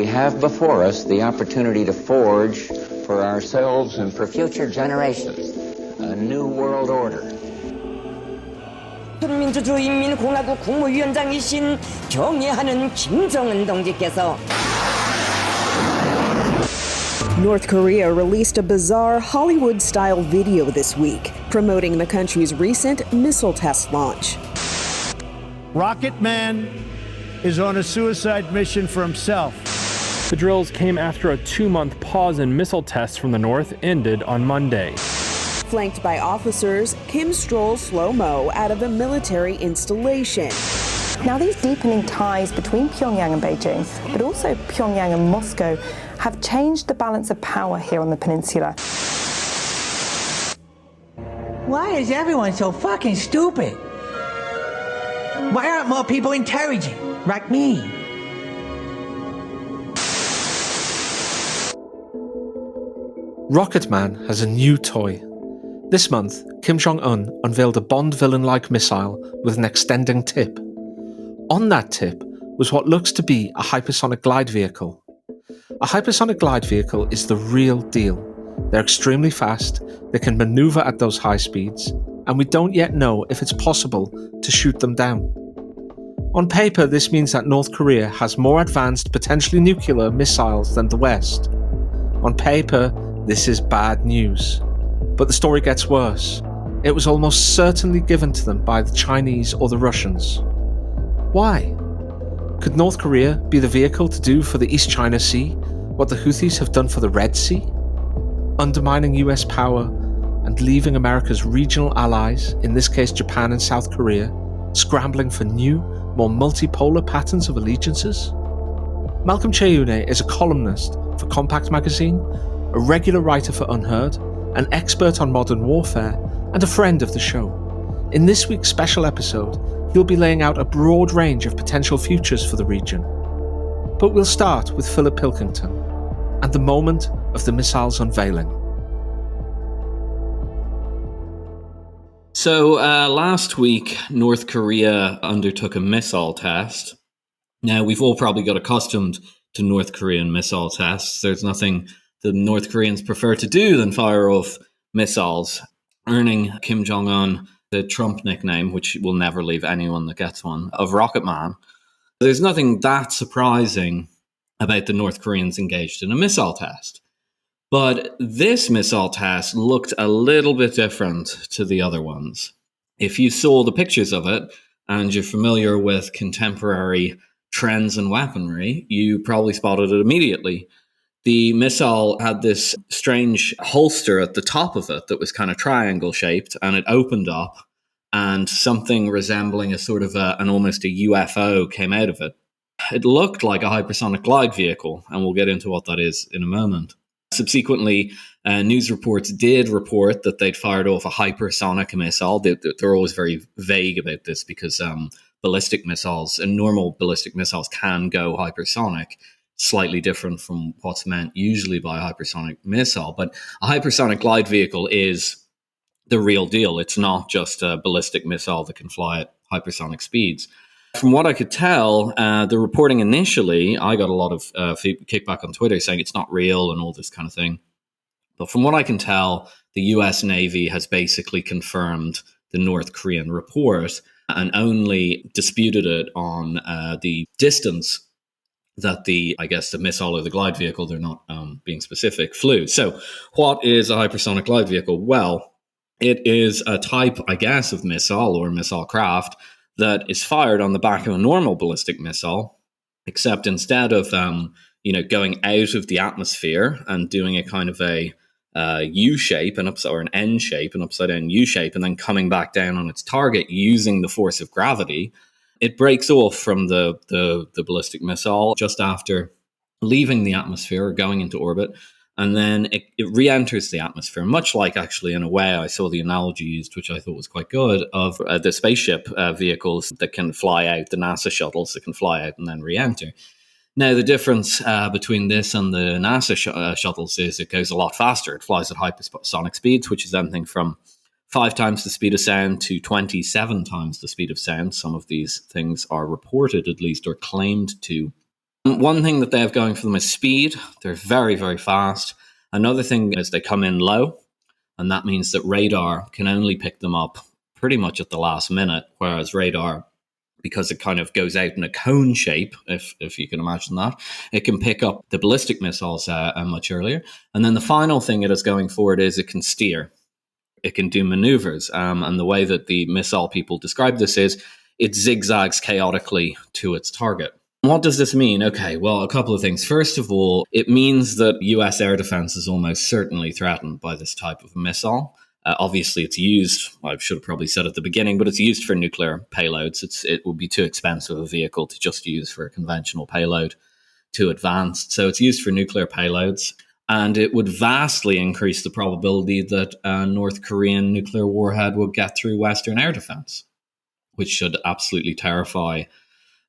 we have before us the opportunity to forge for ourselves and for future generations a new world order. 민주주의인민공화국 국무위원장이신 경애하는 김정은 동지께서 North Korea released a bizarre Hollywood-style video this week promoting the country's recent missile test launch. Rocket Man is on a suicide mission for himself. The drills came after a 2-month pause in missile tests from the north ended on Monday. Flanked by officers, Kim strolls slow-mo out of a military installation. Now, these deepening ties between Pyongyang and Beijing, but also Pyongyang and Moscow, have changed the balance of power here on the peninsula. Why is everyone so fucking stupid? Why aren't more people intelligent, like me? Rocket Man has a new toy. This month, Kim Jong Un unveiled a Bond villain-like missile with an extending tip. On that tip was what looks to be a hypersonic glide vehicle. A hypersonic glide vehicle is the real deal. They're extremely fast, they can maneuver at those high speeds, and we don't yet know if it's possible to shoot them down. On paper, this means that North Korea has more advanced, potentially nuclear missiles than the West. On paper, this is bad news. But the story gets worse. It was almost certainly given to them by the Chinese or the Russians. Why? Could North Korea be the vehicle to do for the East China Sea what the Houthis have done for the Red Sea? Undermining US power and leaving America's regional allies, in this case Japan and South Korea, scrambling for new, more multipolar patterns of allegiances? Malcom Kyeyune is a columnist for Compact magazine, a regular writer for Unheard, an expert on modern warfare, and a friend of the show. In this week's special episode, he'll be laying out a broad range of potential futures for the region. But we'll start with Philip Pilkington and the moment of the missile's unveiling. So last week, North Korea undertook a missile test. Now, we've all probably got accustomed to North Korean missile tests. There's nothing the North Koreans prefer to do than fire off missiles, earning Kim Jong Un the Trump nickname, which will never leave anyone that gets one, of Rocket Man. There's nothing that surprising about the North Koreans engaged in a missile test. But this missile test looked a little bit different to the other ones. If you saw the pictures of it and you're familiar with contemporary trends and weaponry, you probably spotted it immediately. The missile had this strange holster at the top of it that was kind of triangle shaped, and it opened up and something resembling a sort of an almost a UFO came out of it. It looked like a hypersonic glide vehicle, and we'll get into what that is in a moment. Subsequently, news reports did report that they'd fired off a hypersonic missile. They're always very vague about this because ballistic missiles and normal ballistic missiles can go hypersonic. Slightly different from what's meant usually by a hypersonic missile. But a hypersonic glide vehicle is the real deal. It's not just a ballistic missile that can fly at hypersonic speeds. From what I could tell, the reporting initially, I got a lot of kickback on Twitter saying it's not real and all this kind of thing. But from what I can tell, the US Navy has basically confirmed the North Korean report and only disputed it on the distance that the missile or the glide vehicle, they're not being specific, flew. So what is a hypersonic glide vehicle? Well, it is a type, I guess, of missile or missile craft that is fired on the back of a normal ballistic missile, except instead of going out of the atmosphere and doing a kind of a U shape or an N shape, an upside down U shape, and then coming back down on its target using the force of gravity, it breaks off from the ballistic missile just after leaving the atmosphere or going into orbit, and then it re-enters the atmosphere, much like, actually, in a way, I saw the analogy used, which I thought was quite good, of the spaceship vehicles that can fly out, the NASA shuttles that can fly out and then re-enter. Now, the difference between this and the NASA shuttles is it goes a lot faster. It flies at hypersonic speeds, which is anything from 5 times the speed of sound to 27 times the speed of sound. Some of these things are reported, at least, or claimed to One thing that they have going for them is speed. They're very, very fast. Another thing is they come in low, and that means that radar can only pick them up pretty much at the last minute, whereas radar, because it kind of goes out in a cone shape, if you can imagine that, it can pick up the ballistic missiles much earlier. And then the final thing it is going for it is it can steer. It can do maneuvers. And the way that the missile people describe this is it zigzags chaotically to its target. What does this mean? Okay, well, a couple of things. First of all, it means that US air defense is almost certainly threatened by this type of missile. Obviously, it's used, I should have probably said at the beginning, but it's used for nuclear payloads. It would be too expensive a vehicle to just use for a conventional payload, too advanced. So it's used for nuclear payloads. And it would vastly increase the probability that a North Korean nuclear warhead would get through Western air defense, which should absolutely terrify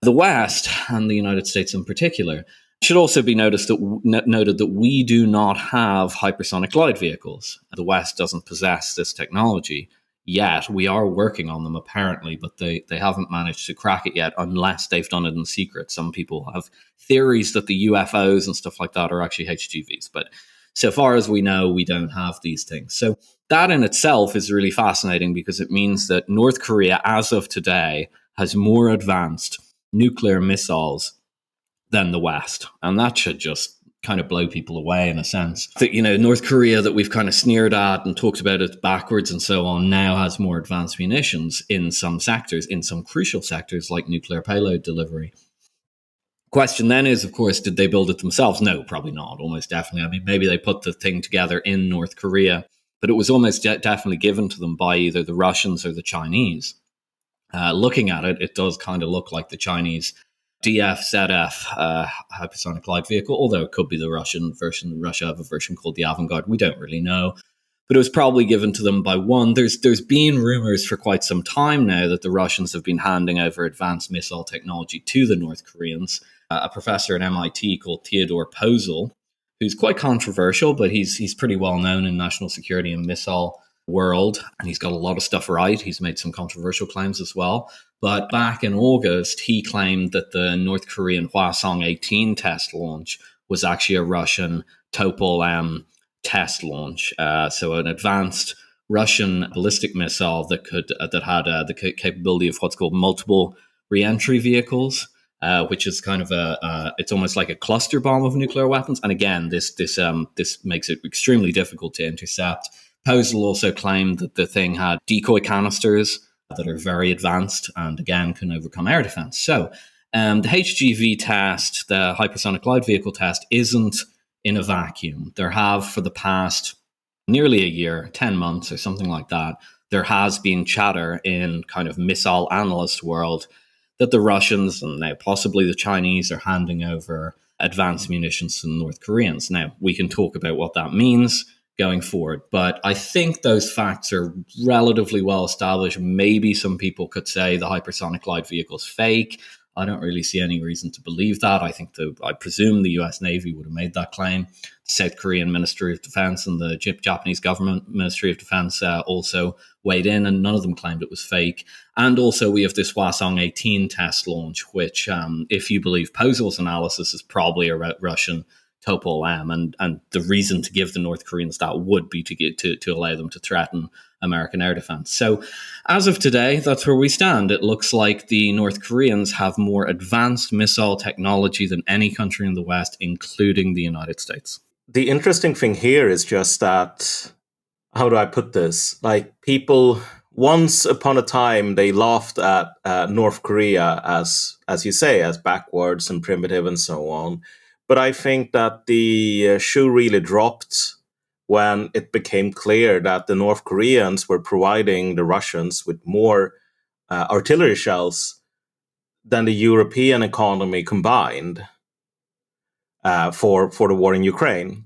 the West and the United States in particular. It should also be noted that we do not have hypersonic glide vehicles. The West doesn't possess this technology yet. We are working on them apparently, but they haven't managed to crack it yet unless they've done it in secret. Some people have theories that the UFOs and stuff like that are actually HGVs, but so far as we know, we don't have these things. So that in itself is really fascinating because it means that North Korea, as of today, has more advanced nuclear missiles than the West. And that should just kind of blow people away in a sense. That, North Korea that we've kind of sneered at and talked about it backwards and so on now has more advanced munitions in some sectors, in some crucial sectors like nuclear payload delivery. Question then is, of course, did they build it themselves? No, probably not. Almost definitely. I mean, maybe they put the thing together in North Korea, but it was almost definitely given to them by either the Russians or the Chinese. Looking at it, it does kind of look like the Chinese DF-ZF hypersonic glide vehicle, although it could be the Russian version. Russia have a version called the Avangard. We don't really know. But it was probably given to them by one. There's been rumors for quite some time now that the Russians have been handing over advanced missile technology to the North Koreans. A professor at MIT called Theodore Posel, who's quite controversial, but he's pretty well known in national security and missile world, and he's got a lot of stuff right. He's made some controversial claims as well. But back in August, he claimed that the North Korean Hwasong-18 test launch was actually a Russian Topol-M test launch. So an advanced Russian ballistic missile that had the capability of what's called multiple re-entry vehicles, which is kind of it's almost like a cluster bomb of nuclear weapons. And again, this makes it extremely difficult to intercept. Posel also claimed that the thing had decoy canisters that are very advanced and, again, can overcome air defense. So the HGV test, the hypersonic glide vehicle test, isn't in a vacuum. There have, for the past nearly a year, 10 months or something like that, there has been chatter in kind of missile analyst world that the Russians and now possibly the Chinese are handing over advanced munitions to the North Koreans. Now, we can talk about what that means going forward, but I think those facts are relatively well established. Maybe some people could say the hypersonic glide vehicle is fake. I don't really see any reason to believe that. I presume the US Navy would have made that claim. The South Korean Ministry of Defense and the Japanese government Ministry of Defense also weighed in, and none of them claimed it was fake. And also we have this Hwasong-18 test launch, which, if you believe Posel's analysis, is probably a Russian Topol-M, and the reason to give the North Koreans that would be to allow them to threaten American air defense. So as of today, that's where we stand. It looks like the North Koreans have more advanced missile technology than any country in the West, including the United States. The interesting thing here is just that, how do I put this? Like, people, once upon a time, they laughed at North Korea as you say, as backwards and primitive and so on. But I think that the shoe really dropped when it became clear that the North Koreans were providing the Russians with more artillery shells than the European economy combined for the war in Ukraine.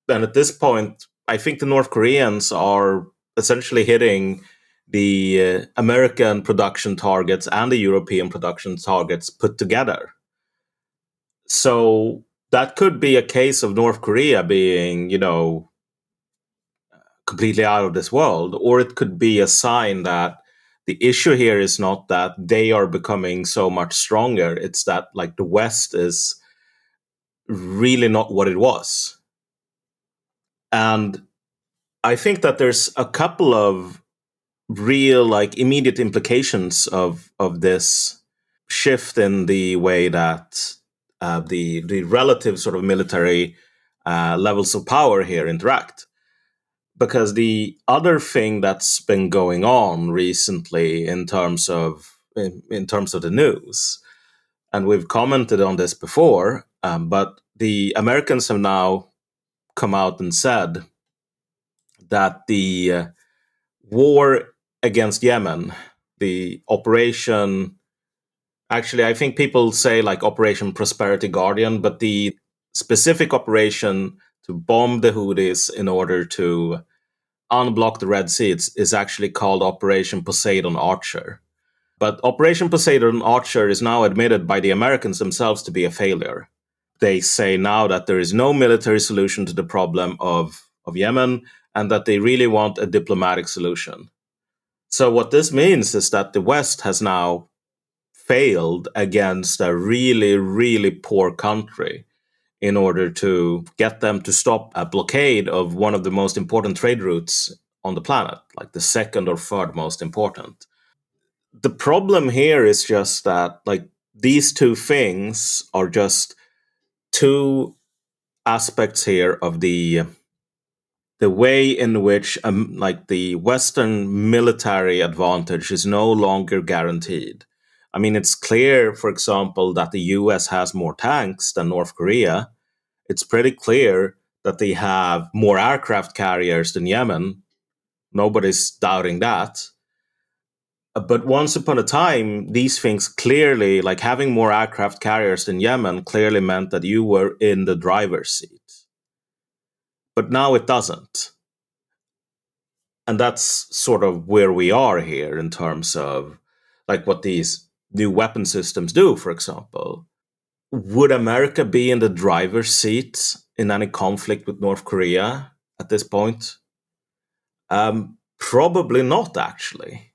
And at this point, I think the North Koreans are essentially hitting the American production targets and the European production targets put together. So that could be a case of North Korea being, completely out of this world, or it could be a sign that the issue here is not that they are becoming so much stronger. It's that, like, the West is really not what it was. And I think that there's a couple of real, like, immediate implications of this shift in the way that the relative sort of military levels of power here interact. Because the other thing that's been going on recently in terms of the news, and we've commented on this before, but the Americans have now come out and said that the war against Yemen, the operation, actually, I think people say like Operation Prosperity Guardian, but the specific operation to bomb the Houthis in order to unblock the Red Sea is actually called Operation Poseidon Archer. But Operation Poseidon Archer is now admitted by the Americans themselves to be a failure. They say now that there is no military solution to the problem of Yemen, and that they really want a diplomatic solution. So what this means is that the West has now failed against a really, really poor country in order to get them to stop a blockade of one of the most important trade routes on the planet, like the second or third most important. The problem here is just that, like, these two things are just two aspects here of the way in which like the Western military advantage is no longer guaranteed. I mean, it's clear, for example, that the US has more tanks than North Korea. It's pretty clear that they have more aircraft carriers than Yemen. Nobody's doubting that. But once upon a time, these things clearly, like having more aircraft carriers than Yemen, clearly meant that you were in the driver's seat. But now it doesn't. And that's sort of where we are here in terms of like what these new weapon systems do, for example. Would America be in the driver's seat in any conflict with North Korea at this point? Probably not, actually.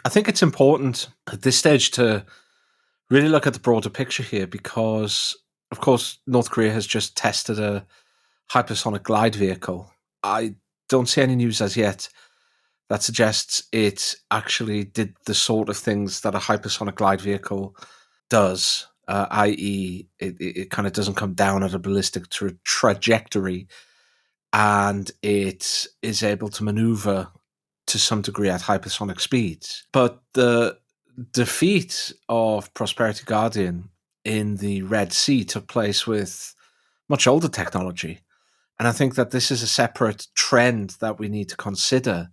I think it's important at this stage to really look at the broader picture here because, of course, North Korea has just tested a hypersonic glide vehicle. I don't see any news as yet that suggests it actually did the sort of things that a hypersonic glide vehicle does, i.e., it kind of doesn't come down at a ballistic trajectory, and it is able to maneuver to some degree at hypersonic speeds. But the defeat of Prosperity Guardian in the Red Sea took place with much older technology. And I think that this is a separate trend that we need to consider,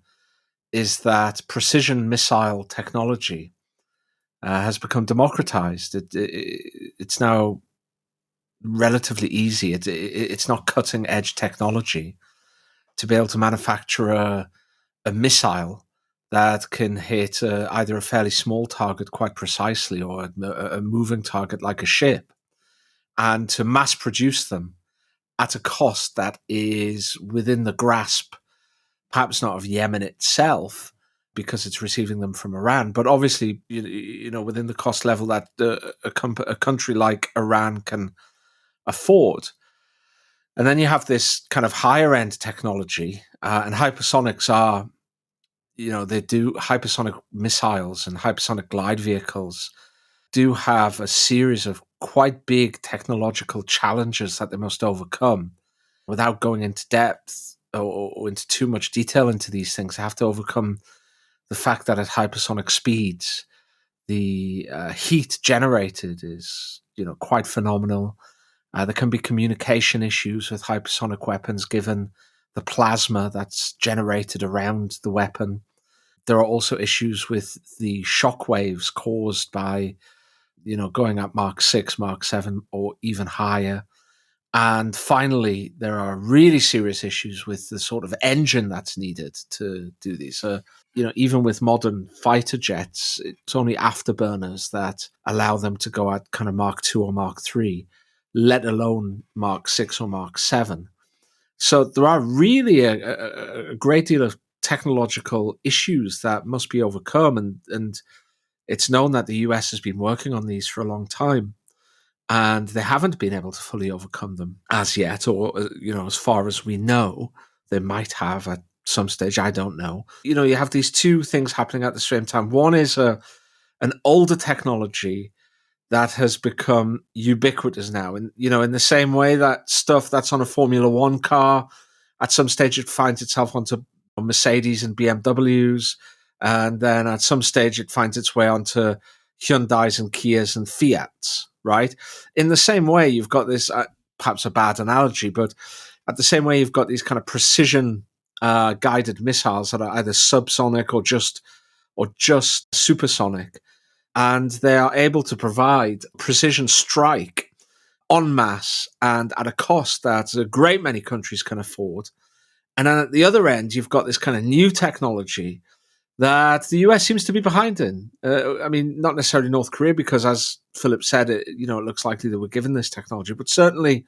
is that precision missile technology has become democratized. It's now relatively easy. It's not cutting edge technology to be able to manufacture a missile that can hit either a fairly small target quite precisely or a moving target like a ship, and to mass produce them at a cost that is within the grasp, perhaps not of Yemen itself, because it's receiving them from Iran, but obviously, you know, within the cost level that a country like Iran can afford. And then you have this kind of higher end technology, and hypersonics are, you know, they do hypersonic missiles and hypersonic glide vehicles do have a series of quite big technological challenges that they must overcome. Without going into depth or into too much detail into these things, they have to overcome the fact that at hypersonic speeds, the heat generated is, you know, quite phenomenal. There can be communication issues with hypersonic weapons given the plasma that's generated around the weapon. There are also issues with the shock waves caused by, you know, going at Mark 6, Mark 7, or even higher. And finally, there are really serious issues with the sort of engine that's needed to do these. You know, even with modern fighter jets, it's only afterburners that allow them to go at kind of Mark 2 or Mark 3, let alone Mark 6 or Mark 7. So there are really a great deal of technological issues that must be overcome. And It's known that the US has been working on these for a long time, and they haven't been able to fully overcome them as yet, or, as far as we know. They might have at some stage, I don't know. You have these two things happening at the same time. One is an older technology that has become ubiquitous now. And, in the same way that stuff that's on a Formula One car, at some stage it finds itself onto Mercedes and BMWs, and then at some stage it finds its way onto Hyundais and Kias and Fiats, right? In the same way, you've got this, perhaps a bad analogy, but at the same way you've got these kind of precision guided missiles that are either subsonic or just supersonic, and they are able to provide precision strike en masse and at a cost that a great many countries can afford. And then at the other end, you've got this kind of new technology that the US seems to be behind in. Not necessarily North Korea, because as Philip said, it looks likely they were given this technology, but certainly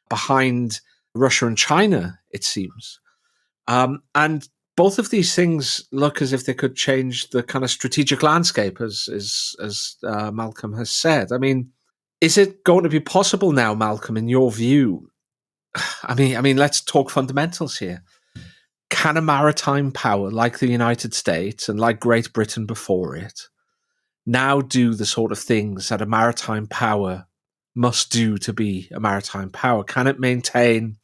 behind Russia and China, it seems. And both of these things look as if they could change the kind of strategic landscape, as Malcolm has said. Is it going to be possible now, Malcolm, in your view? Let's talk fundamentals here. Can a maritime power like the United States and like Great Britain before it now do the sort of things that a maritime power must do to be a maritime power? Can it maintain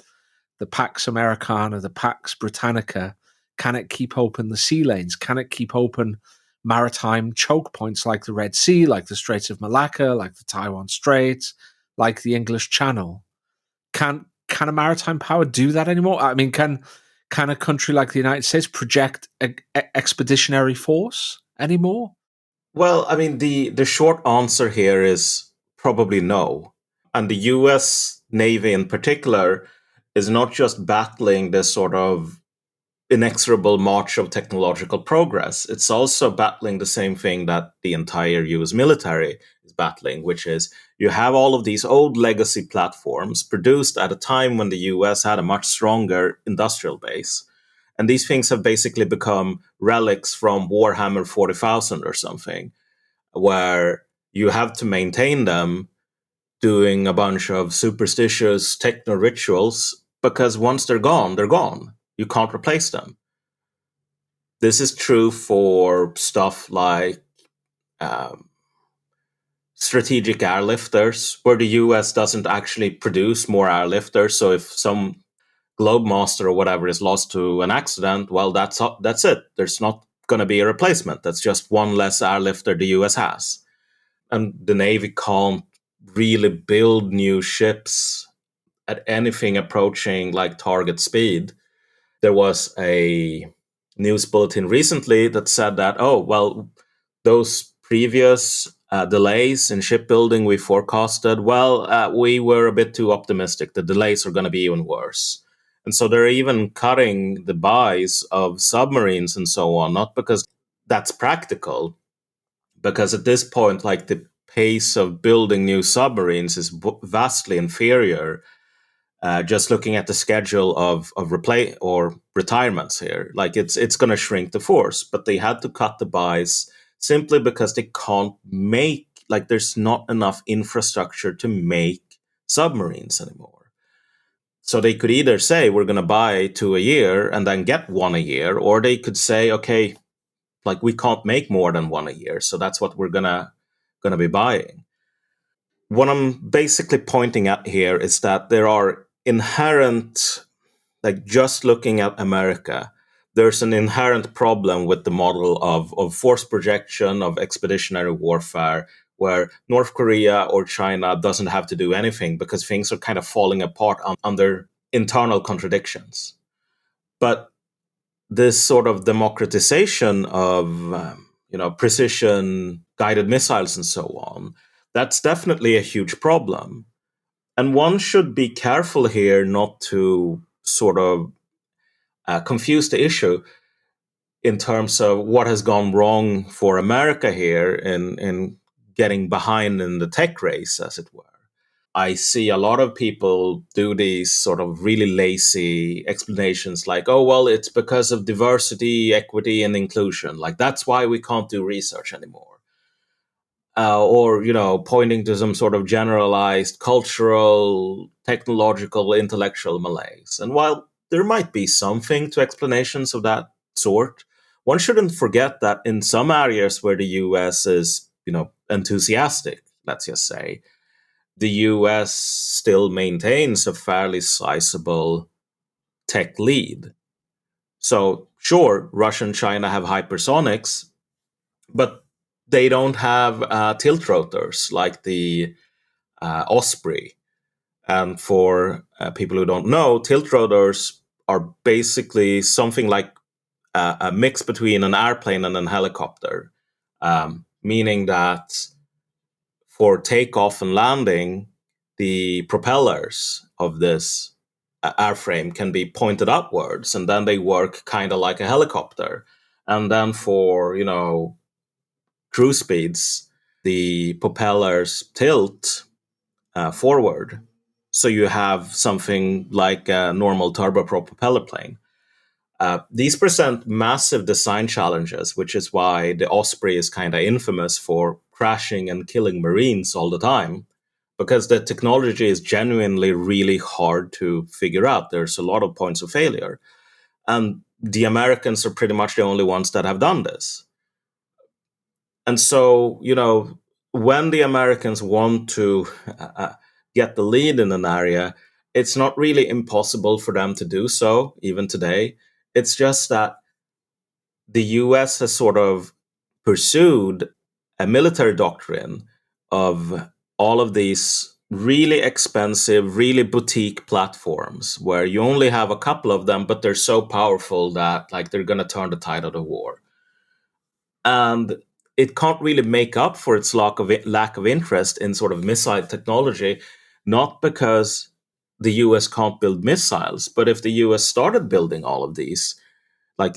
the Pax Americana, the Pax Britannica? Can it keep open the sea lanes? Can it keep open maritime choke points like the Red Sea, like the Straits of Malacca, like the Taiwan Straits, like the English Channel? Can a maritime power do that anymore? Can a country like the United States project expeditionary force anymore? Well, the short answer here is probably no. And the US Navy in particular is not just battling this sort of inexorable march of technological progress. It's also battling the same thing that the entire US military is battling, which is you have all of these old legacy platforms produced at a time when the US had a much stronger industrial base. And these things have basically become relics from Warhammer 40,000 or something, where you have to maintain them doing a bunch of superstitious techno rituals, because once they're gone, they're gone. You can't replace them. This is true for stuff like strategic airlifters, where the US doesn't actually produce more airlifters. So if some Globemaster or whatever is lost to an accident, well, that's it. There's not going to be a replacement. That's just one less airlifter the US has. And the Navy can't really build new ships at anything approaching like target speed. There was a news bulletin recently that said that, those previous delays in shipbuilding we forecasted, we were a bit too optimistic. The delays are going to be even worse. And so they're even cutting the buys of submarines and so on, not because that's practical, because at this point, like, the pace of building new submarines is vastly inferior. Just looking at the schedule of replay or retirements here, like it's going to shrink the force, but they had to cut the buys simply because they can't make, like, there's not enough infrastructure to make submarines anymore. So they could either say we're going to buy 2 a year and then get 1 a year, or they could say, okay, like, we can't make more than 1 a year, so that's what we're gonna be buying. What I'm basically pointing at here is that there are inherent, like, just looking at America, there's an inherent problem with the model of force projection, of expeditionary warfare, where North Korea or China doesn't have to do anything because things are kind of falling apart under internal contradictions. But this sort of democratization of precision guided missiles and so on, that's definitely a huge problem. And one should be careful here not to sort of confuse the issue in terms of what has gone wrong for America here in getting behind in the tech race, as it were. I see a lot of people do these sort of really lazy explanations like, it's because of diversity, equity, and inclusion. Like, that's why we can't do research anymore. or, pointing to some sort of generalized cultural, technological, intellectual malaise. And while there might be something to explanations of that sort, one shouldn't forget that in some areas where the US is, enthusiastic, let's just say, the US still maintains a fairly sizable tech lead. So, sure, Russia and China have hypersonics, but they don't have tilt rotors like the Osprey. And for people who don't know, tilt rotors are basically something like a mix between an airplane and a helicopter, meaning that for takeoff and landing, the propellers of this airframe can be pointed upwards, and then they work kind of like a helicopter. And then for, cruise speeds, the propellers tilt forward. So you have something like a normal turboprop propeller plane. These present massive design challenges, which is why the Osprey is kind of infamous for crashing and killing Marines all the time, because the technology is genuinely really hard to figure out. There's a lot of points of failure. And the Americans are pretty much the only ones that have done this. And so, when the Americans want to get the lead in an area, it's not really impossible for them to do so, even today. It's just that the US has sort of pursued a military doctrine of all of these really expensive, really boutique platforms where you only have a couple of them, but they're so powerful that they're going to turn the tide of the war. And it can't really make up for its lack of interest in sort of missile technology, not because the US can't build missiles, but if the US started building all of these,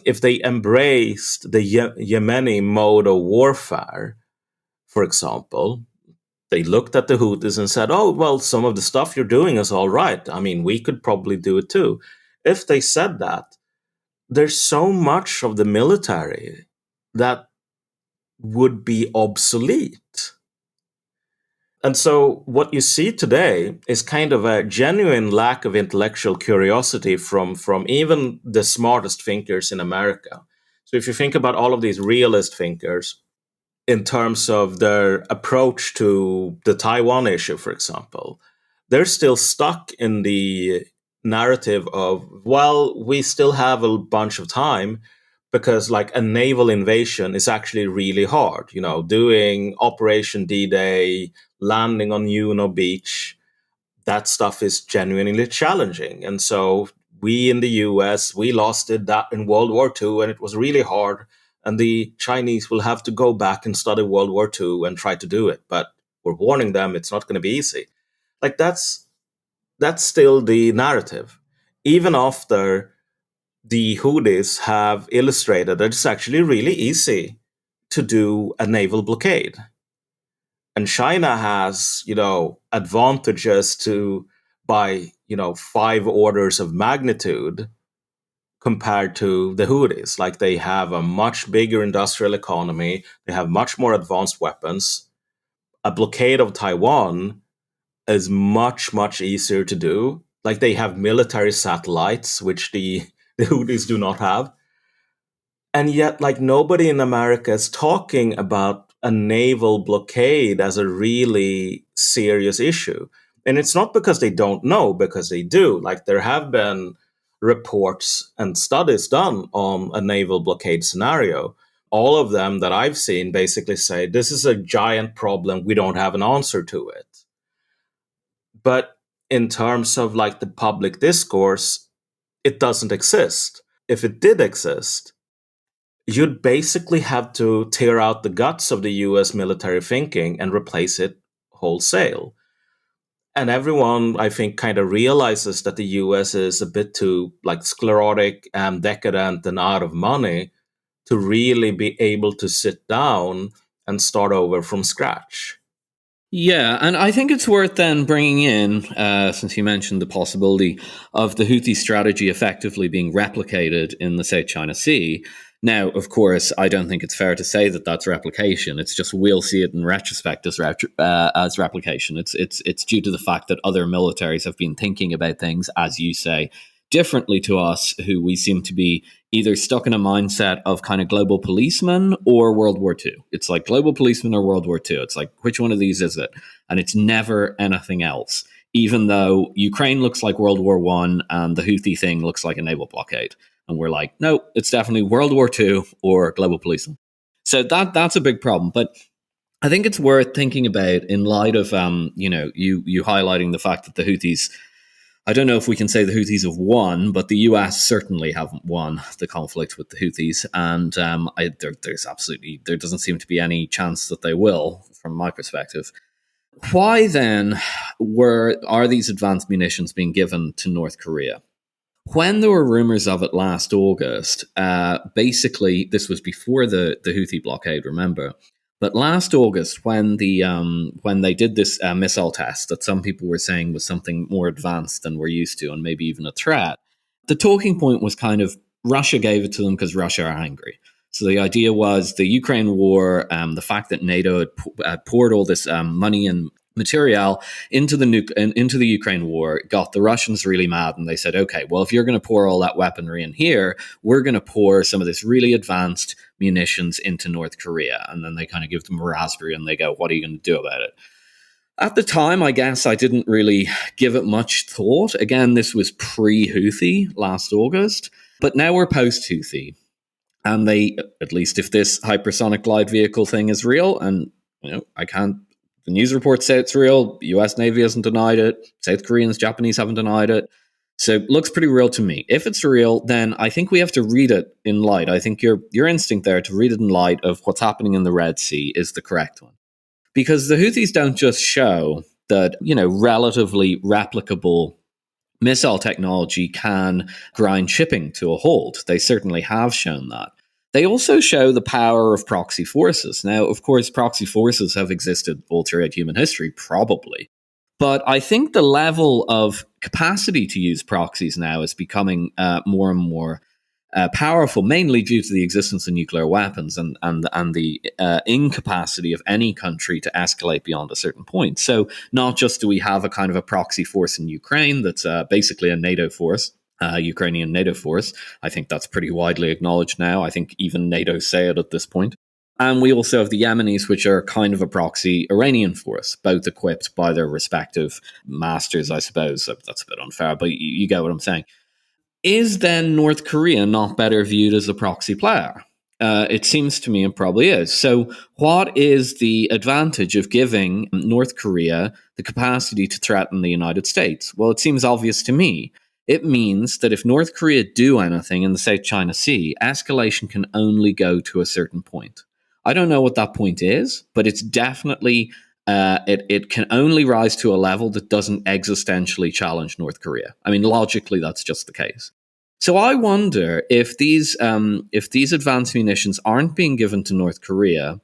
if they embraced the Yemeni mode of warfare, for example, they looked at the Houthis and said, oh, well, some of the stuff you're doing is all right. I mean, we could probably do it too. If they said that, there's so much of the military that would be obsolete. And so what you see today is kind of a genuine lack of intellectual curiosity from even the smartest thinkers in America. So if you think about all of these realist thinkers in terms of their approach to the Taiwan issue, for example, they're still stuck in the narrative of, well, we still have a bunch of time, because a naval invasion is actually really hard. Doing Operation D-Day, landing on Juno Beach, that stuff is genuinely challenging. And so we in the US, we lost that in World War II, and it was really hard. And the Chinese will have to go back and study World War II and try to do it. But we're warning them it's not going to be easy. That's still the narrative. Even after the Houthis have illustrated that it's actually really easy to do a naval blockade. And China has, advantages by 5 orders of magnitude compared to the Houthis. They have a much bigger industrial economy. They have much more advanced weapons. A blockade of Taiwan is much, much easier to do. They have military satellites, which the Houthis do not have. And yet, nobody in America is talking about a naval blockade as a really serious issue. And it's not because they don't know, because they do. There have been reports and studies done on a naval blockade scenario. All of them that I've seen basically say, this is a giant problem. We don't have an answer to it. But in terms of the public discourse, it doesn't exist. If it did exist, you'd basically have to tear out the guts of the US military thinking and replace it wholesale. And everyone, I think, kind of realizes that the US is a bit too sclerotic and decadent and out of money to really be able to sit down and start over from scratch. Yeah, and I think it's worth then bringing in, since you mentioned the possibility of the Houthi strategy effectively being replicated in the South China Sea, Now, of course, I don't think it's fair to say that that's replication. It's just we'll see it in retrospect as replication. It's due to the fact that other militaries have been thinking about things, as you say, differently to us, who we seem to be either stuck in a mindset of kind of global policeman or World War II. It's like global policeman or World War II. It's like, which one of these is it? And it's never anything else, even though Ukraine looks like World War I and the Houthi thing looks like a naval blockade. And we're like, no, it's definitely World War II or global policing. So that's a big problem. But I think it's worth thinking about in light of, you highlighting the fact that the Houthis, I don't know if we can say the Houthis have won, but the US certainly haven't won the conflict with the Houthis. And there doesn't seem to be any chance that they will, from my perspective. Why then are these advanced munitions being given to North Korea? When there were rumors of it last August, basically this was before the Houthi blockade, remember. But last August, when they did this missile test that some people were saying was something more advanced than we're used to and maybe even a threat, the talking point was kind of Russia gave it to them because Russia are angry. So the idea was the Ukraine war, the fact that NATO had poured all this money and material into the Ukraine war got the Russians really mad, and they said, okay, well, if you're going to pour all that weaponry in here, we're going to pour some of this really advanced munitions into North Korea. And then they kind of give them a raspberry and they go, what are you going to do about it? At the time, I guess I didn't really give it much thought. Again, this was pre-Houthi last August, but now we're post-Houthi. And they, at least if this hypersonic glide vehicle thing is real, and the news reports say it's real, the US Navy hasn't denied it, South Koreans, Japanese haven't denied it. So it looks pretty real to me. If it's real, then I think we have to read it in light. I think your instinct there to read it in light of what's happening in the Red Sea is the correct one. Because the Houthis don't just show that, relatively replicable missile technology can grind shipping to a halt. They certainly have shown that. They also show the power of proxy forces. Now, of course, proxy forces have existed all throughout human history, probably. But I think the level of capacity to use proxies now is becoming more and more powerful, mainly due to the existence of nuclear weapons and the incapacity of any country to escalate beyond a certain point. So not just do we have a kind of a proxy force in Ukraine that's basically a NATO force, Ukrainian NATO force. I think that's pretty widely acknowledged now. I think even NATO say it at this point. And we also have the Yemenis, which are kind of a proxy Iranian force, both equipped by their respective masters, I suppose. That's a bit unfair, but you get what I'm saying. Is then North Korea not better viewed as a proxy player? It seems to me it probably is. So what is the advantage of giving North Korea the capacity to threaten the United States? Well, it seems obvious to me. It means that if North Korea do anything in the South China Sea, escalation can only go to a certain point. I don't know what that point is, but it's definitely, it can only rise to a level that doesn't existentially challenge North Korea. I mean, logically, that's just the case. So I wonder if these advanced munitions aren't being given to North Korea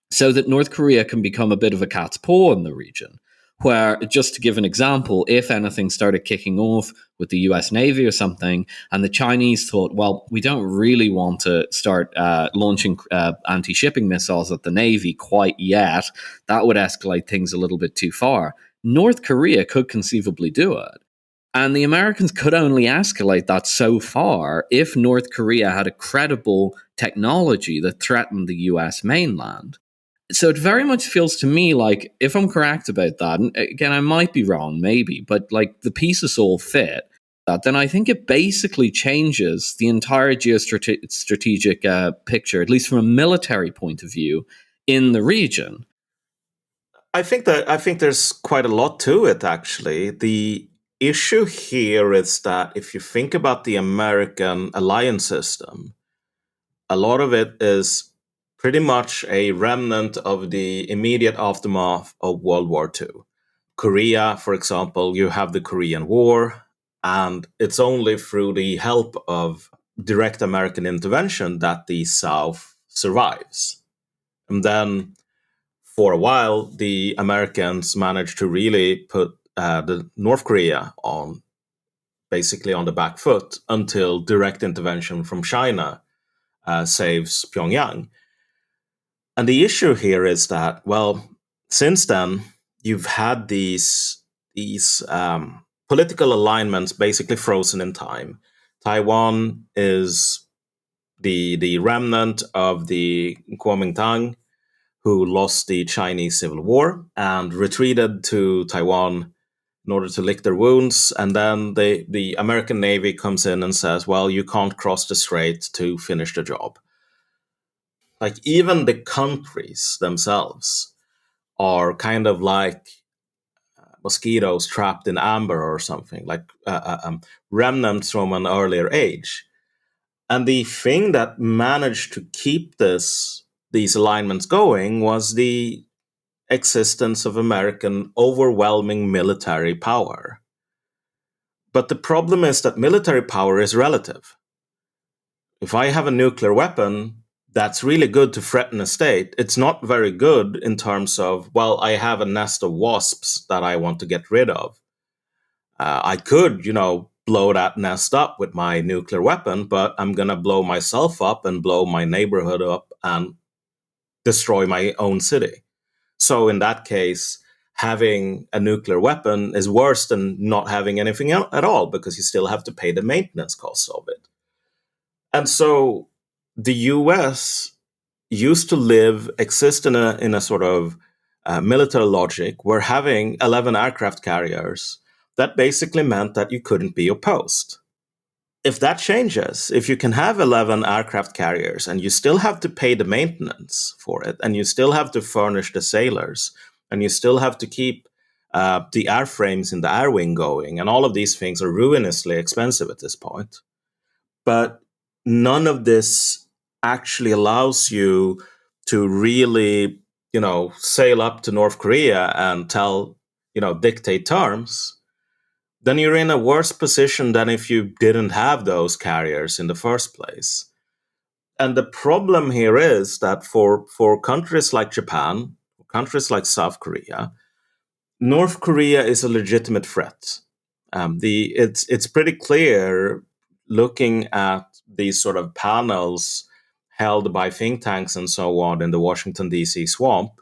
so that North Korea can become a bit of a cat's paw in the region, where, just to give an example, if anything started kicking off with the US Navy or something, and the Chinese thought, well, we don't really want to start launching anti-shipping missiles at the Navy quite yet, that would escalate things a little bit too far. North Korea could conceivably do it. And the Americans could only escalate that so far if North Korea had a credible technology that threatened the US mainland. So it very much feels to me like, if I'm correct about that, and again, I might be wrong, maybe, but like the pieces all fit, then I think it basically changes the entire geostrategic picture, at least from a military point of view, in the region. I think there's quite a lot to it, actually. The issue here is that if you think about the American alliance system, a lot of it is pretty much a remnant of the immediate aftermath of World War II. Korea, for example, you have the Korean War, and it's only through the help of direct American intervention that the South survives. And then, for a while, the Americans managed to really put the North Korea basically on the back foot until direct intervention from China saves Pyongyang. And the issue here is that, well, since then, you've had these political alignments basically frozen in time. Taiwan is the remnant of the Kuomintang, who lost the Chinese Civil War and retreated to Taiwan in order to lick their wounds. And then the American Navy comes in and says, well, you can't cross the strait to finish the job. Like, even the countries themselves are kind of like mosquitoes trapped in amber or something, like remnants from an earlier age. And the thing that managed to keep these alignments going was the existence of American overwhelming military power. But the problem is that military power is relative. If I have a nuclear weapon, that's really good to threaten a state. It's not very good in terms of, well, I have a nest of wasps that I want to get rid of. I could, blow that nest up with my nuclear weapon, but I'm going to blow myself up and blow my neighborhood up and destroy my own city. So in that case, having a nuclear weapon is worse than not having anything at all, because you still have to pay the maintenance costs of it. And so the US used to exist in a sort of military logic where having 11 aircraft carriers, that basically meant that you couldn't be opposed. If that changes, if you can have 11 aircraft carriers and you still have to pay the maintenance for it, and you still have to furnish the sailors, and you still have to keep the airframes in the air wing going, and all of these things are ruinously expensive at this point. But none of this actually allows you to really, sail up to North Korea and dictate terms. Then you're in a worse position than if you didn't have those carriers in the first place. And the problem here is that for countries like Japan, countries like South Korea, North Korea is a legitimate threat. It's pretty clear, looking at these sort of panels held by think tanks and so on in the Washington, D.C. swamp,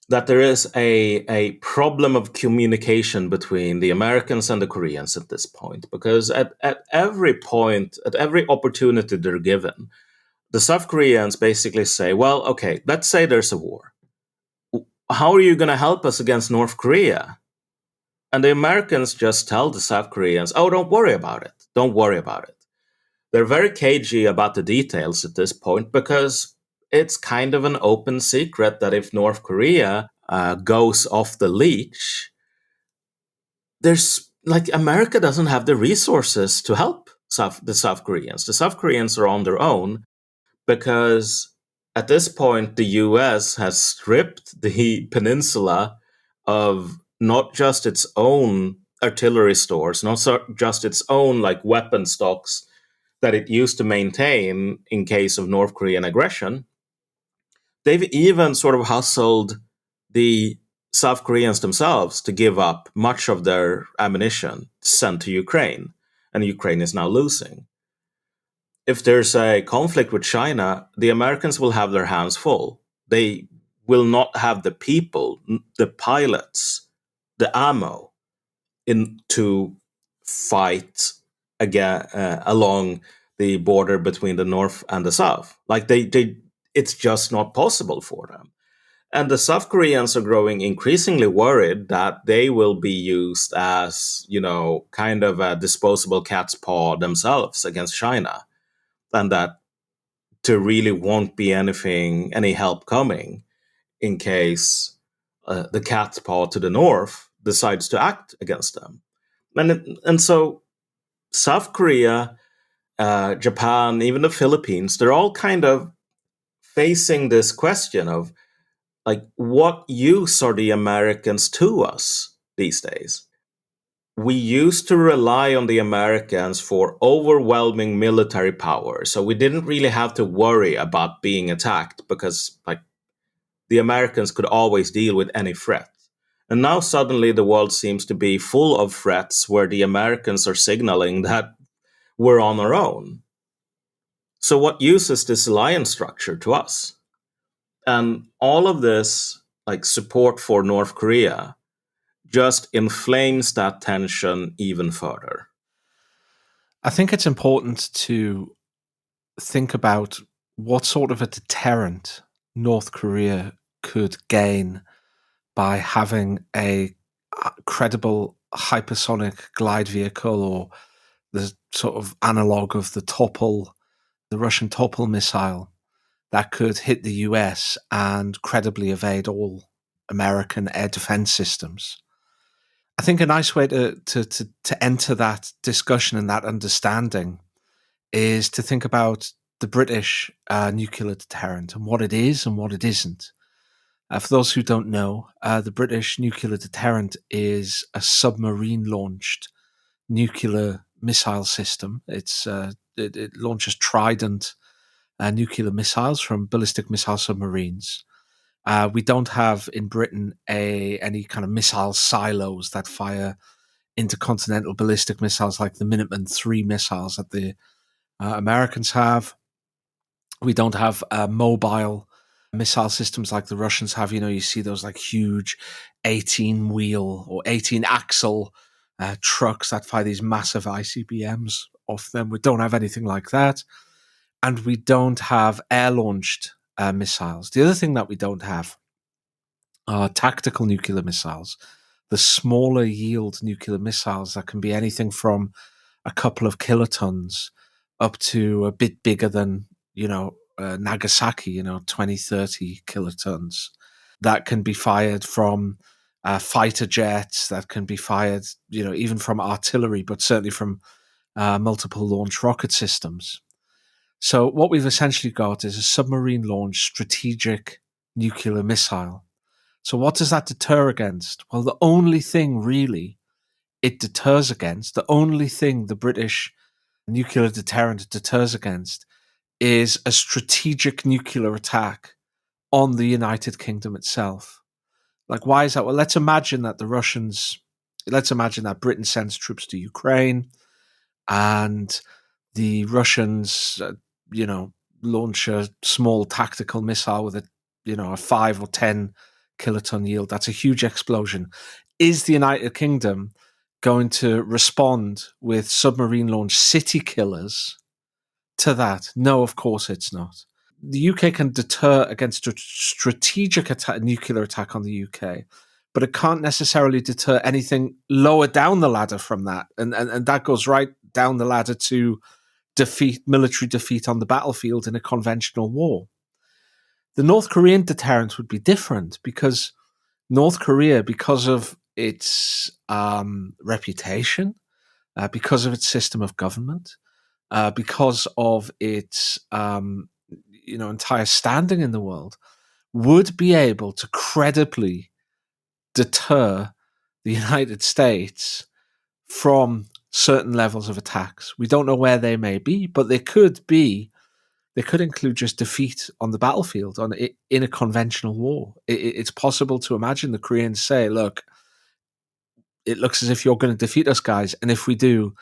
that there is a problem of communication between the Americans and the Koreans at this point. Because at every point, at every opportunity they're given, the South Koreans basically say, well, okay, let's say there's a war. How are you going to help us against North Korea? And the Americans just tell the South Koreans, oh, don't worry about it. Don't worry about it. They're very cagey about the details at this point, because it's kind of an open secret that if North Korea goes off the leash, America doesn't have the resources to help the South Koreans. The South Koreans are on their own, because at this point, the US has stripped the peninsula of not just its own artillery stores, not just its own weapon stocks that it used to maintain in case of North Korean aggression. They've even sort of hustled the South Koreans themselves to give up much of their ammunition sent to Ukraine, and Ukraine is now losing. If there's a conflict with China, the Americans will have their hands full. They will not have the people, the pilots, the ammo to fight again along the border between the North and the South. It's just not possible for them. And the South Koreans are growing increasingly worried that they will be used as, kind of a disposable cat's paw themselves against China. And that there really won't be any help coming in case the cat's paw to the north decides to act against them. And so South Korea, Japan, even the Philippines, they're all kind of facing this question of, what use are the Americans to us these days? We used to rely on the Americans for overwhelming military power, so we didn't really have to worry about being attacked, because the Americans could always deal with any threat. And now suddenly the world seems to be full of threats where the Americans are signaling that we're on our own. So what use is this alliance structure to us? And all of this, like support for North Korea, just inflames that tension even further. I think it's important to think about what sort of a deterrent North Korea could gain by having a credible hypersonic glide vehicle, or the sort of analog of the Russian Topol missile that could hit the US and credibly evade all American air defense systems. I think a nice way to enter that discussion and that understanding is to think about the British nuclear deterrent and what it is and what it isn't. For those who don't know, the British nuclear deterrent is a submarine-launched nuclear missile system. It launches Trident nuclear missiles from ballistic missile submarines. We don't have in Britain any kind of missile silos that fire intercontinental ballistic missiles like the Minuteman III missiles that the Americans have. We don't have mobile missile systems like the Russians have. You see those like huge 18-wheel or 18-axle trucks that fire these massive ICBMs off them. We don't have anything like that. And we don't have air-launched missiles. The other thing that we don't have are tactical nuclear missiles, the smaller yield nuclear missiles that can be anything from a couple of kilotons up to a bit bigger than, Nagasaki, 20, 30 kilotons, that can be fired from fighter jets, that can be fired, even from artillery, but certainly from multiple launch rocket systems. So what we've essentially got is a submarine-launched strategic nuclear missile. So what does that deter against? Well, the only thing really it deters against, the only thing the British nuclear deterrent deters against, is a strategic nuclear attack on the United Kingdom itself. Like, why is that? Well, let's imagine that Britain sends troops to Ukraine and the Russians, launch a small tactical missile with a 5 or 10 kiloton yield. That's a huge explosion. Is the United Kingdom going to respond with submarine-launched city killers to that? No, of course it's not. The UK can deter against a strategic nuclear attack on the UK, but it can't necessarily deter anything lower down the ladder from that. And that goes right down the ladder to military defeat on the battlefield in a conventional war. The North Korean deterrent would be different, because North Korea, because of its reputation, because of its system of government, because of its entire standing in the world, would be able to credibly deter the United States from certain levels of attacks. We don't know where they may be, but they could include just defeat on the battlefield in a conventional war. It's possible to imagine the Koreans say, look, it looks as if you're going to defeat us, guys. And if we do,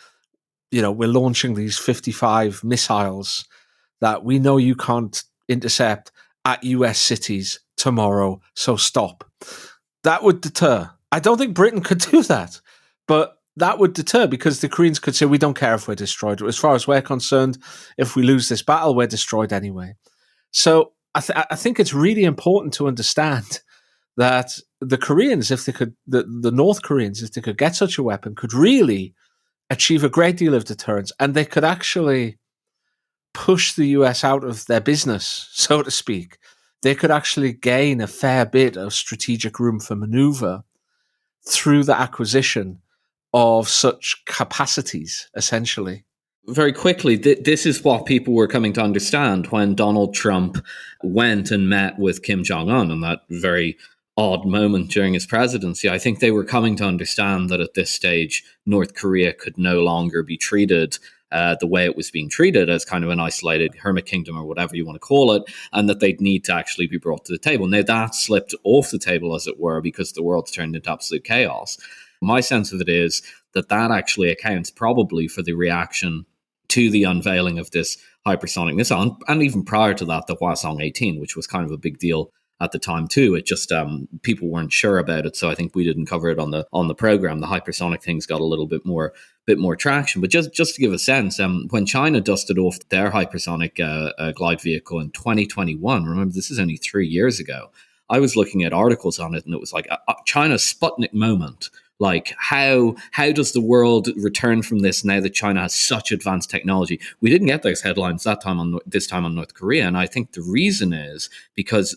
we're launching these 55 missiles that we know you can't intercept at US cities tomorrow. So stop. That would deter. I don't think Britain could do that, but that would deter, because the Koreans could say, we don't care if we're destroyed. As far as we're concerned, if we lose this battle, we're destroyed anyway. So I think it's really important to understand that the Koreans, if they could, the North Koreans, if they could get such a weapon, could really achieve a great deal of deterrence, and they could actually push the US out of their business, so to speak. They could actually gain a fair bit of strategic room for maneuver through the acquisition of such capacities, essentially. Very quickly, this is what people were coming to understand when Donald Trump went and met with Kim Jong Un on that very odd moment during his presidency. I think they were coming to understand that at this stage, North Korea could no longer be treated the way it was being treated, as kind of an isolated hermit kingdom or whatever you want to call it, and that they'd need to actually be brought to the table. Now, that slipped off the table, as it were, because the world turned into absolute chaos. My sense of it is that actually accounts probably for the reaction to the unveiling of this hypersonic missile. And even prior to that, the Hwasong 18, which was kind of a big deal at the time too. It just people weren't sure about it, so I think we didn't cover it on the program. The hypersonic things got a little bit more traction. But just to give a sense, when China dusted off their hypersonic glide vehicle in 2021, remember this is only 3 years ago. I was looking at articles on it, and it was like China's Sputnik moment. Like, how does the world return from this now that China has such advanced technology? We didn't get those headlines this time on North Korea, and I think the reason is because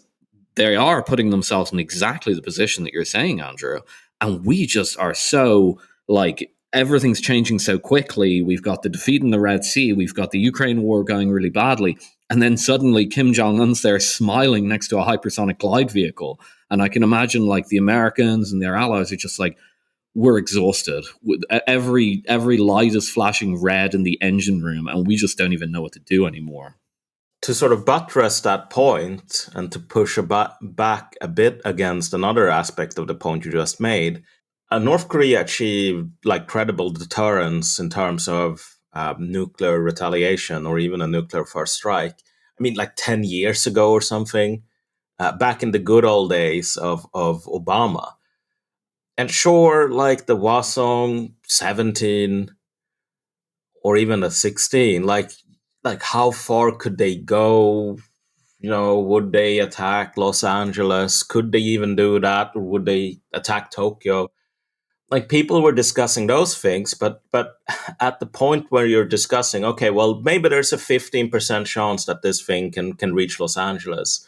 they are putting themselves in exactly the position that you're saying, Andrew, and we just are so, like, everything's changing so quickly. We've got the defeat in the Red Sea, we've got the Ukraine war going really badly, and then suddenly Kim Jong Un's there smiling next to a hypersonic glide vehicle, and I can imagine, like, the Americans and their allies are just like, we're exhausted. Every light is flashing red in the engine room, and we just don't even know what to do anymore. To sort of buttress that point and to push back a bit against another aspect of the point you just made, North Korea achieved like credible deterrence in terms of nuclear retaliation or even a nuclear first strike. I mean, like 10 years ago or something, back in the good old days of Obama. And sure, like the Hwasong 17 or even the 16, like how far could they go? You know, would they attack Los Angeles? Could they even do that? Or would they attack Tokyo? Like, people were discussing those things, but at the point where you're discussing, okay, well, maybe there's a 15% chance that this thing can reach Los Angeles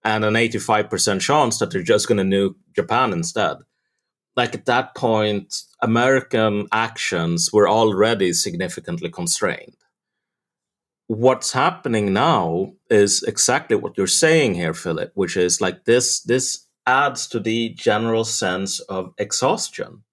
and an 85% chance that they're just going to nuke Japan instead. Like, at that point, American actions were already significantly constrained. What's happening now is exactly what you're saying here, Philip, which is like this adds to the general sense of exhaustion.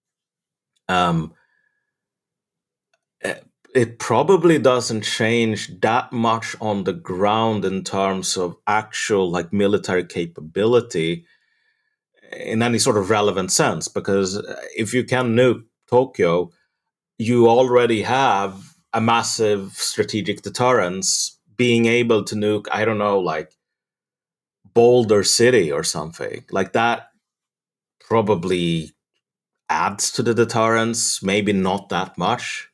It probably doesn't change that much on the ground in terms of actual like military capability in any sort of relevant sense, because if you can nuke Tokyo, you already have a massive strategic deterrence. Being able to nuke, I don't know, like Boulder City or something like that probably adds to the deterrence, maybe not that much.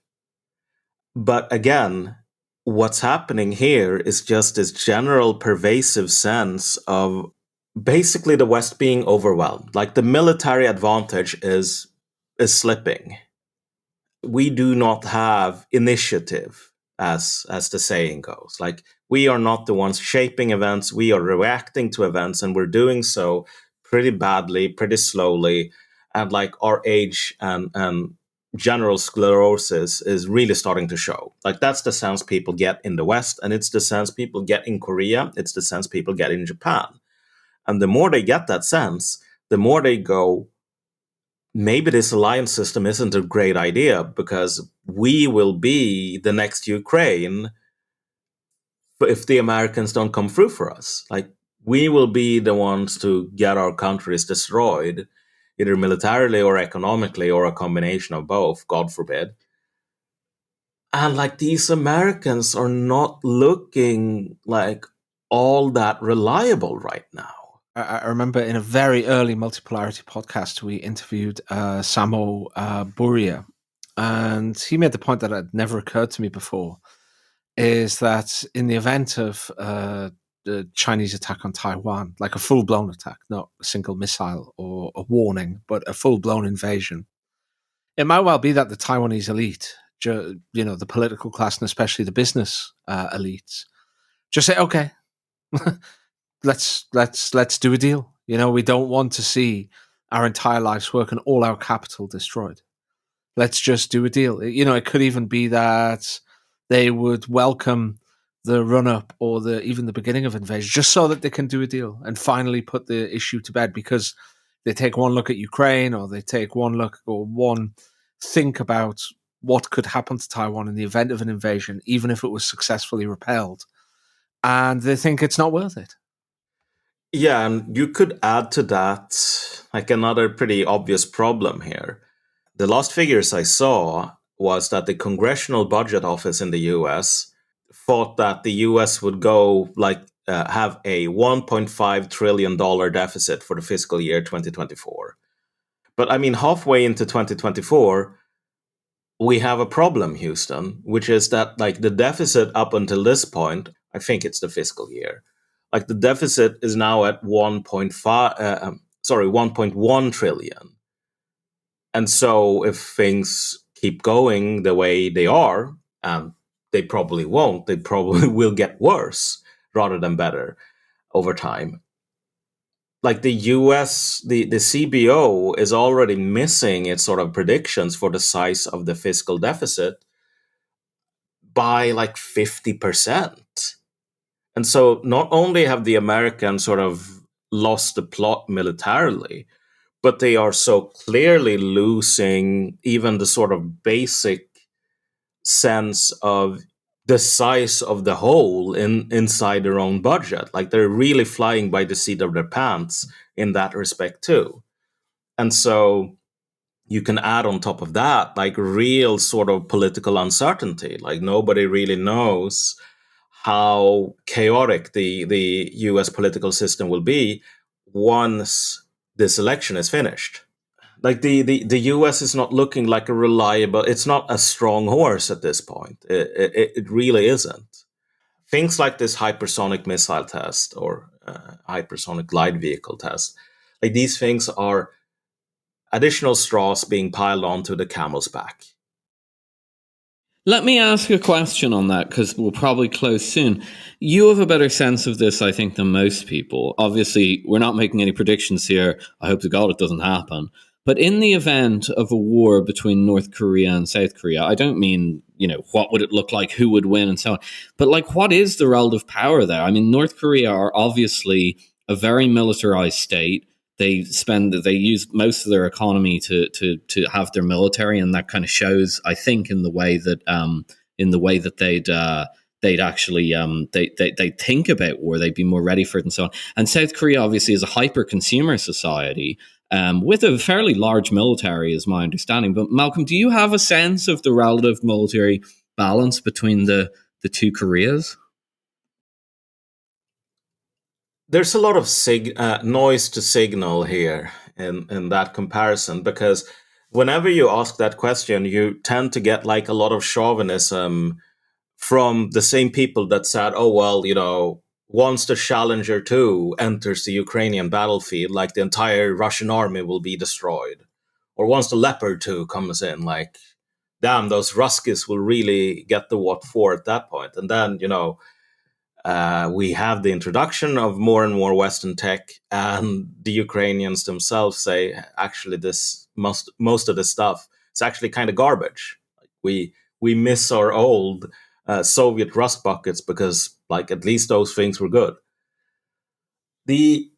But again, what's happening here is just this general pervasive sense of basically the West being overwhelmed. Like, the military advantage is slipping. We do not have initiative, as the saying goes. Like, we are not the ones shaping events. We are reacting to events, and we're doing so pretty badly, pretty slowly. And like, our age and general sclerosis is really starting to show. Like, that's the sense people get in the West, and it's the sense people get in Korea. It's the sense people get in Japan. And the more they get that sense, the more they go, maybe this alliance system isn't a great idea, because we will be the next Ukraine if the Americans don't come through for us. Like, we will be the ones to get our countries destroyed, either militarily or economically, or a combination of both, God forbid. And like, these Americans are not looking like all that reliable right now. I remember in a very early Multipolarity podcast, we interviewed Samo Buria, and he made the point that had never occurred to me before, is that in the event of the Chinese attack on Taiwan, like a full-blown attack, not a single missile or a warning, but a full-blown invasion, it might well be that the Taiwanese elite, you know, the political class and especially the business elites, just say, okay, let's do a deal. You know, we don't want to see our entire life's work and all our capital destroyed. Let's just do a deal. You know, it could even be that they would welcome the run-up or even the beginning of invasion, just so that they can do a deal and finally put the issue to bed, because they take one look at Ukraine, or they take one look or one think about what could happen to Taiwan in the event of an invasion, even if it was successfully repelled, and they think it's not worth it. Yeah, and you could add to that like another pretty obvious problem here. The last figures I saw, was that the Congressional Budget Office in the US thought that the US would go have a $1.5 trillion deficit for the fiscal year 2024. But I mean, halfway into 2024, we have a problem, Houston, which is that the deficit up until this point, I think it's the fiscal year, the deficit is now at 1.1 trillion. And so if things keep going the way they are, and they probably won't, they probably will get worse rather than better over time. The US, the CBO is already missing its sort of predictions for the size of the fiscal deficit by 50%. And so not only have the Americans sort of lost the plot militarily, but they are so clearly losing even the sort of basic sense of the size of the whole inside their own budget. They're really flying by the seat of their pants in that respect too. And so you can add on top of that real sort of political uncertainty. Nobody really knows how chaotic the US political system will be once this election is finished. The US is not looking like a reliable, it's not a strong horse at this point. It really isn't. Things like this hypersonic missile test or hypersonic glide vehicle test, these things are additional straws being piled onto the camel's back. Let me ask a question on that, because we'll probably close soon. You have a better sense of this, I think, than most people. Obviously, we're not making any predictions here. I hope to God it doesn't happen. But in the event of a war between North Korea and South Korea, I don't mean, what would it look like, who would win, and so on. But what is the relative power there? I mean, North Korea are obviously a very militarized state. They use most of their economy to have their military, and that kind of shows, I think, in the way that they'd actually they think about war, they'd be more ready for it, and so on. And South Korea obviously is a hyper consumer society with a fairly large military, is my understanding. But Malcolm, do you have a sense of the relative military balance between the two Koreas? There's a lot of noise to signal here in that comparison, because whenever you ask that question, you tend to get a lot of chauvinism from the same people that said, oh, well, once the Challenger 2 enters the Ukrainian battlefield, the entire Russian army will be destroyed. Or once the Leopard 2 comes in, damn, those Ruskies will really get the what for at that point. And then, we have the introduction of more and more Western tech, and the Ukrainians themselves say, actually, this most of this stuff is actually kind of garbage. We miss our old Soviet rust buckets because, at least those things were good. The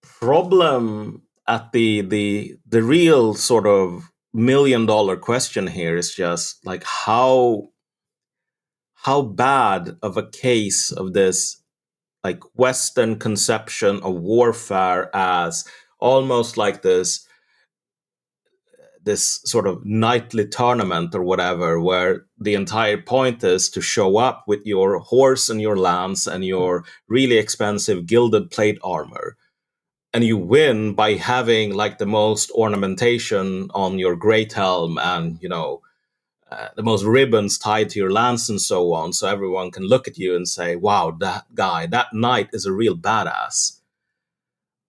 problem at the real sort of $1 million question here is just how bad of a case of this Western conception of warfare as almost this sort of nightly tournament or whatever, where the entire point is to show up with your horse and your lance and your really expensive gilded plate armor. And you win by having the most ornamentation on your great helm and, the most ribbons tied to your lance and so on, so everyone can look at you and say, wow, that knight is a real badass.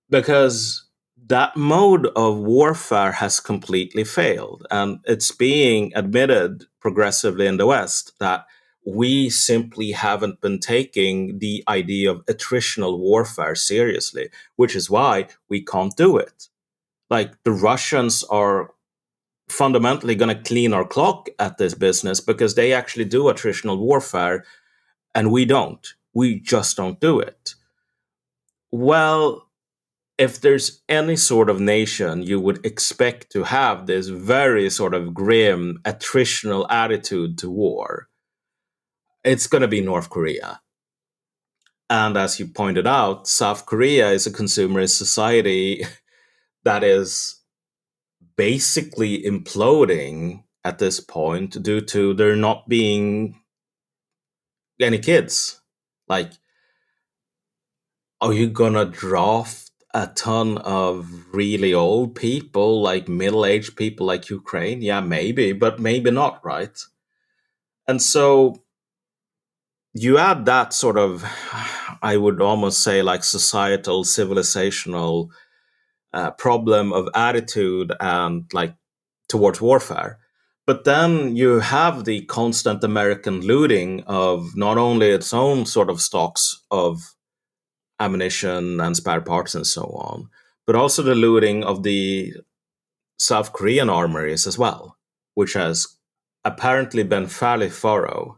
Because that mode of warfare has completely failed. And it's being admitted progressively in the West that we simply haven't been taking the idea of attritional warfare seriously, which is why we can't do it. The Russians are fundamentally going to clean our clock at this business because they actually do attritional warfare and we don't. We just don't do it. Well, if there's any sort of nation you would expect to have this very sort of grim attritional attitude to war, it's going to be North Korea. And as you pointed out, South Korea is a consumerist society that is basically imploding at this point due to there not being any kids. Like, are you gonna draft a ton of really old people, like middle-aged people like Ukraine? Yeah, maybe, but maybe not, right? And so you add that sort of, I would almost say, like societal, civilizational problem of attitude and like towards warfare. But then you have the constant American looting of not only its own sort of stocks of ammunition and spare parts and so on, but also the looting of the South Korean armories as well, which has apparently been fairly thorough.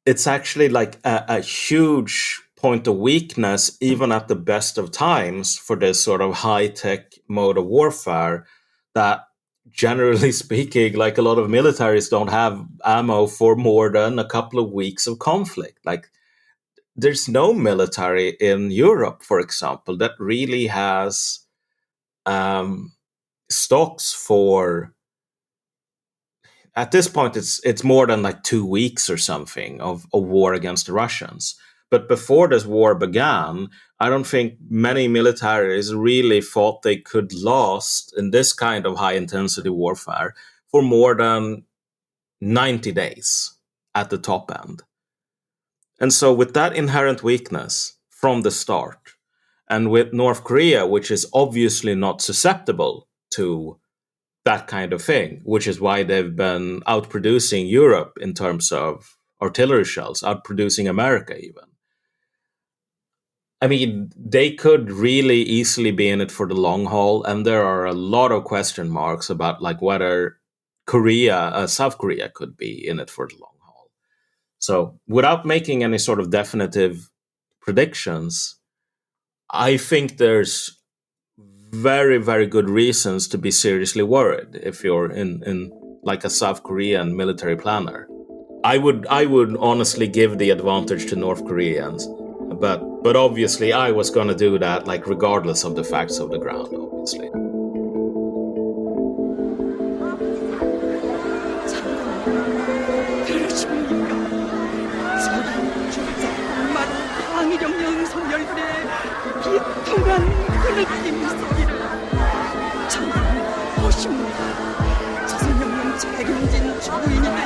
It's actually like a huge point of weakness, even at the best of times, for this sort of high-tech mode of warfare that, generally speaking, like a lot of militaries don't have ammo for more than a couple of weeks of conflict. Like, there's no military in Europe, for example, that really has stocks for, at this point, it's more than like 2 weeks or something of a war against the Russians. But before this war began, I don't think many militaries really thought they could last in this kind of high-intensity warfare for more than 90 days at the top end. And so with that inherent weakness from the start, and with North Korea, which is obviously not susceptible to that kind of thing, which is why they've been outproducing Europe in terms of artillery shells, outproducing America even. I mean, they could really easily be in it for the long haul, and there are a lot of question marks about like whether South Korea could be in it for the long haul. So without making any sort of definitive predictions, I think there's very, very good reasons to be seriously worried if you're in like a South Korean military planner. I would honestly give the advantage to North Koreans, but obviously I was going to do that like regardless of the facts of the ground, obviously. 조선혁명 책임진 주인이